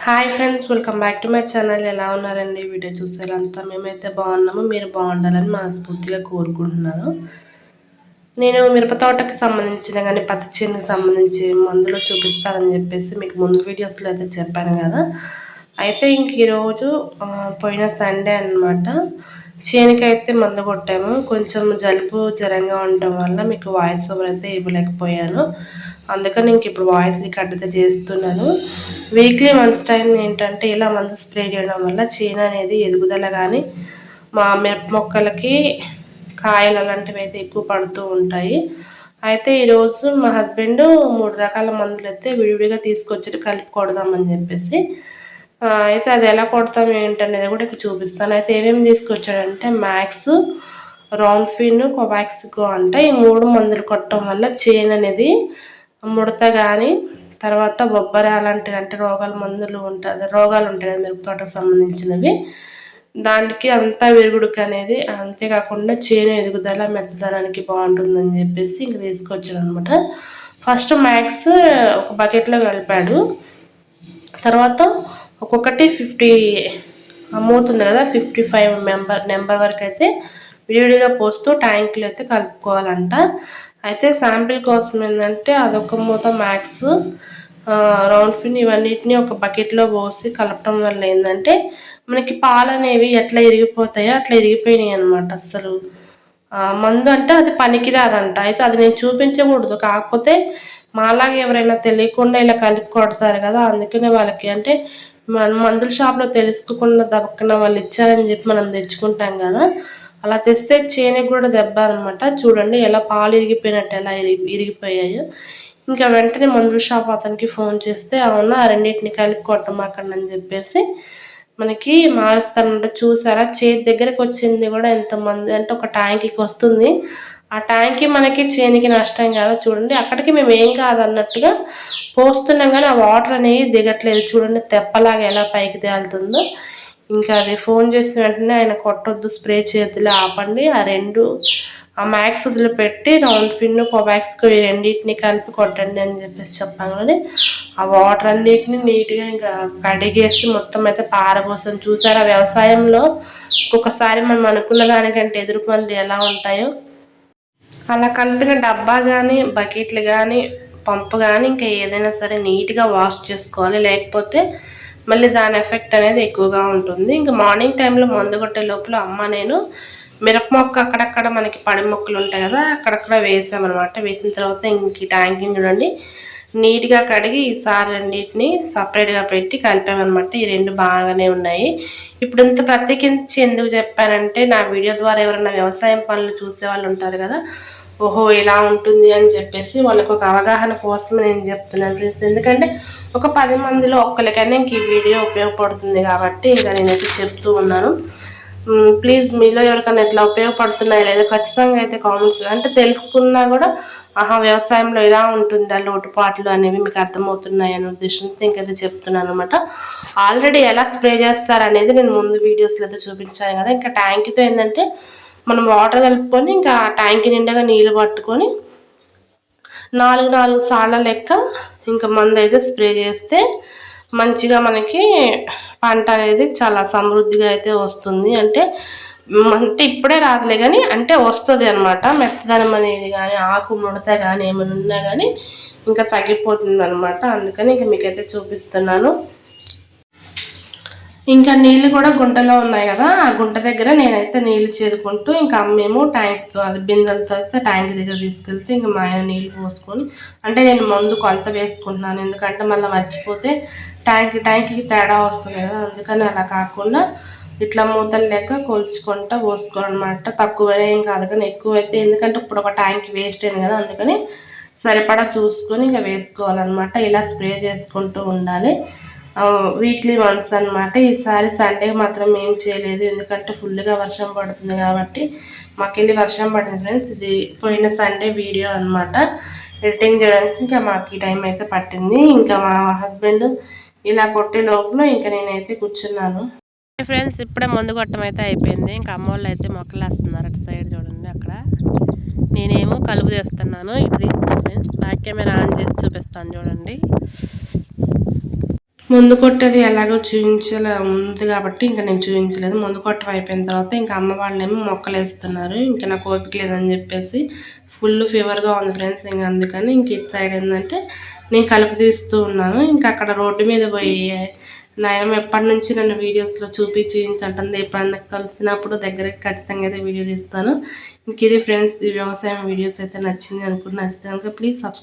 Hi friends, welcome back to my channel. ఎలా ఉన్నారండి? Video చూసేలాంతా మేమైతే బాగున్నాము. మీరు బాగుండాలని మనస్ఫూర్తిగా కోరుకుంటున్నాను. నేను మిరప తోటకి సంబంధించిన కానీ పత్తి చేనుకి సంబంధించి మందులు చూపిస్తానని చెప్పేసి మీకు ముందు వీడియోస్లో అయితే చెప్పాను కదా. అయితే ఇంక ఈరోజు పోయిన సండే అనమాట చేనుకి అయితే మందు కొట్టాము. కొంచెం జలుబు జ్వరంగా ఉండటం వల్ల మీకు వాయిస్ ఓవర్ అయితే ఇవ్వలేకపోయాను. అందుకని ఇంక ఇప్పుడు వాయిస్ రికార్డ్ అయితే చేస్తున్నాను. వీక్లీ వన్స్ టైం ఏంటంటే ఇలా మందు స్ప్రే చేయడం వల్ల చేను అనేది ఎదుగుదల కానీ మా మిరప మొక్కలకి కాయలు అలాంటివి అయితే ఎక్కువ పడుతూ ఉంటాయి. అయితే ఈరోజు మా హస్బెండ్ 3 రకాల మందులు అయితే విడివిడిగా తీసుకొచ్చి కలిపి కొడదామని చెప్పేసి అయితే అది ఎలా కొడతాం ఏంటనేది కూడా ఇక్కడ చూపిస్తాను. అయితే ఏమేమి తీసుకొచ్చాడంటే మ్యాక్స్, రౌండ్ఫిన్, కోవాక్సిగో అంట. ఈ 3 మందులు కొట్టడం వల్ల చేను అనేది ముడత కానీ తర్వాత బొబ్బర అలాంటివి అంటే రోగాలు ఉంటాయి కదా మిరప తోటకు సంబంధించినవి, దానికి అంతా విరుగుడుకు అనేది, అంతేకాకుండా చేను ఎదుగుదల మెత్తదనానికి బాగుంటుందని చెప్పేసి ఇంక తీసుకొచ్చాడు అనమాట. ఫస్ట్ మ్యాక్స్ ఒక బకెట్లో కలిపాడు. తర్వాత ఒక్కొక్కటి 50 అమ్ముతుంది కదా, 55 నెంబర్ వరకు అయితే విడివిడిగా పోస్తూ ట్యాంకులు అయితే కలుపుకోవాలంట. అయితే శాంపిల్ కోసం ఏంటంటే అదొక మూత మ్యాక్స్, రౌండ్ఫిన్ ఇవన్నిటిని ఒక బకెట్లో పోసి కలపడం వల్ల ఏంటంటే మనకి పాలు అనేవి ఎట్లా ఇరిగిపోతాయో అట్లా ఇరిగిపోయినాయి అనమాట. అస్సలు మందు అంటే అది పనికిరాదంట. అయితే అది నేను చూపించకూడదు, కాకపోతే మాలాగా ఎవరైనా తెలియకుండా ఇలా కలిపి కొడతారు కదా, అందుకనే వాళ్ళకి అంటే మందుల షాప్లో తెలుసుకోకుండా దక్కన వాళ్ళు ఇచ్చారని చెప్పి మనం తెచ్చుకుంటాం కదా, అలా తెస్తే చేనుకి కూడా దెబ్బ అనమాట. చూడండి ఎలా పాలు ఇరిగిపోయినట్టు ఎలా ఇరిగిపోయాయో. ఇంకా వెంటనే మందుల షాప్ అతనికి ఫోన్ చేస్తే అవునా ఆ రెండింటిని కలిపి కొట్టమాకండి అని చెప్పేసి మనకి మారుస్తానంటే చూసారా చేతి దగ్గరకు వచ్చింది కూడా ఎంతమంది అంటే ఒక ట్యాంకీకి వస్తుంది. ఆ ట్యాంకీ మనకి చేనికి నష్టం కాదు. చూడండి అక్కడికి మేము ఏం కాదన్నట్టుగా పోస్తున్నాం కానీ ఆ వాటర్ అనేవి దిగట్లేదు. చూడండి తెప్పలాగా ఎలా పైకి తేలుతుందో. ఇంకా అది ఫోన్ చేసిన వెంటనే ఆయన కొట్టొద్దు, స్ప్రే చేతులు ఆపండి, ఆ మ్యాక్స్ వదిలిపెట్టి రౌండ్ఫిన్, కోవాక్సిగో ఈ రెండింటిని కలిపి కొట్టండి అని చెప్పేసి చెప్పగానే ఆ వాటర్ అన్నిటిని నీట్గా ఇంకా కడిగేసి మొత్తం అయితే పారబోసం. చూసారా వ్యవసాయంలో ఒక్కొక్కసారి మనం అనుకున్న దానికంటే ఎదురు పనులు ఎలా ఉంటాయో. అలా కలిపిన డబ్బా కానీ బకెట్లు కానీ పంపు కానీ ఇంకా ఏదైనా సరే నీట్గా వాష్ చేసుకోవాలి, లేకపోతే మళ్ళీ దాని ఎఫెక్ట్ అనేది ఎక్కువగా ఉంటుంది. ఇంకా మార్నింగ్ టైంలో మందు కొట్టే లోపల నేను మిరప మొక్క అక్కడక్కడ మనకి పడి మొక్కలు ఉంటాయి కదా, అక్కడక్కడ వేసామన్నమాట. వేసిన తర్వాత ఇంక ట్యాంకింగ్ చూడండి నీట్గా కడిగి ఈసారి రెండింటిని సపరేట్గా పెట్టి కలిపామన్నమాట. ఈ 2 బాగానే ఉన్నాయి. ఇప్పుడు ఇంత ప్రత్యేకించి ఎందుకు చెప్పానంటే నా వీడియో ద్వారా ఎవరైనా వ్యవసాయం పనులు చూసే వాళ్ళు ఉంటారు కదా, ఓహో ఇలా ఉంటుంది అని చెప్పేసి వాళ్ళకు ఒక అవగాహన కోసమే నేను చెప్తున్నాను ఫ్రెండ్స్. ఎందుకంటే ఒక 10 మందిలో ఒక్కరికైనా ఇంక ఈ వీడియో ఉపయోగపడుతుంది కాబట్టి ఇంకా నేనైతే చెప్తూ ఉన్నాను. ప్లీజ్ మీలో ఎవరికైనా ఎట్లా ఉపయోగపడుతున్నాయో లేదో ఖచ్చితంగా అయితే కామెంట్స్ అంటే తెలుసుకున్నా కూడా వ్యవసాయంలో ఎలా ఉంటుందా లోటుపాట్లు అనేవి మీకు అర్థమవుతున్నాయి అనే ఉద్దేశంతో ఇంకైతే చెప్తున్నాను అనమాట. ఆల్రెడీ ఎలా స్ప్రే చేస్తారనేది నేను ముందు వీడియోస్లో అయితే చూపించాను కదా. ఇంకా ట్యాంక్తో ఏంటంటే మనం వాటర్ కలుపుకొని ఇంకా ట్యాంక్ నిండగా నీళ్ళు పట్టుకొని 4 సార్ల లెక్క ఇంకా మందు అయితే స్ప్రే చేస్తే మంచిగా మనకి పంట అనేది చాలా సమృద్ధిగా అయితే వస్తుంది. అంటే ఇప్పుడే రాదులే కానీ అంటే వస్తుంది అనమాట. మెత్తదనం అనేది కానీ ఆకు ముడత కానీ ఏమైనా ఉన్నా కానీ ఇంకా తగ్గిపోతుంది అనమాట. అందుకని ఇంకా మీకైతే చూపిస్తున్నాను. ఇంకా నీళ్ళు కూడా గుంటలో ఉన్నాయి కదా, ఆ గుంట దగ్గర నేనైతే నీళ్ళు చేదుకుంటూ ఇంకా మేము ట్యాంక్తో అది బిందెలతో అయితే ట్యాంక్ దగ్గర తీసుకెళ్తే ఇంకా మా ఆయన నీళ్ళు పోసుకొని అంటే నేను ముందు కొలత వేసుకుంటున్నాను. ఎందుకంటే మళ్ళీ మర్చిపోతే ట్యాంక్కి తేడా వస్తుంది కదా, అందుకని అలా కాకుండా ఇట్లా మూతలు లేక కొలుచుకుంటా పోసుకోవాలన్నమాట. తక్కువనే ఏం కాదు కానీ ఎక్కువైతే ఎందుకంటే ఇప్పుడు ఒక ట్యాంక్ వేస్ట్ అయింది కదా, అందుకని సరిపడా చూసుకొని ఇంకా వేసుకోవాలన్నమాట. ఇలా స్ప్రే చేసుకుంటూ ఉండాలి వీక్లీ వన్స్ అనమాట. ఈసారి సండే మాత్రం ఏం చేయలేదు, ఎందుకంటే ఫుల్గా వర్షం పడుతుంది కాబట్టి. మాకెళ్ళి వర్షం పడింది ఫ్రెండ్స్. ఇది పోయిన సండే వీడియో అనమాట. ఎడిటింగ్ చేయడానికి ఇంకా మాకు ఈ టైం అయితే పట్టింది. ఇంకా మా హస్బెండ్ ఇలా కొట్టే లోపల ఇంకా నేనైతే కూర్చున్నాను ఫ్రెండ్స్. ఇప్పుడే మందు కొట్టడం అయితే అయిపోయింది. ఇంకా అమ్మ వాళ్ళు అయితే మొక్కలు వేస్తున్నారు అటు సైడ్ చూడండి అక్కడ. నేనేమో కలుపు చేస్తున్నాను. ఇది ఫ్రెండ్స్ బ్యాక్ కెమెరా ఆన్ చేసి చూపిస్తాను చూడండి. ముందు కొట్టేది ఎలాగో ఉంది కాబట్టి ఇంకా నేను చూపించలేదు. ముందు కొట్టం అయిపోయిన తర్వాత ఇంకా అమ్మ వాళ్ళేమో మొక్కలు వేస్తున్నారు. ఇంకా నాకు ఓపిక లేదని చెప్పేసి ఫుల్ ఫీవర్గా ఉంది ఫ్రెండ్స్. ఇంకా అందుకని ఇంక ఇటు సైడ్ ఏంటంటే నేను కలుపు తీస్తూ ఉన్నాను. ఇంకా అక్కడ రోడ్డు మీద పోయి నాయనమ్మ ఎప్పటి నుంచి నన్ను వీడియోస్లో చూపించంటుంది. ఎప్పుడన్నా కలిసినప్పుడు దగ్గరికి ఖచ్చితంగా అయితే వీడియో తీస్తాను. ఇంక ఇది ఫ్రెండ్స్, ఈ వ్యవసాయం వీడియోస్ అయితే నచ్చింది అనుకుంటున్నాను. నచ్చితే కనుక ప్లీజ్ సబ్స్క్రైబ్.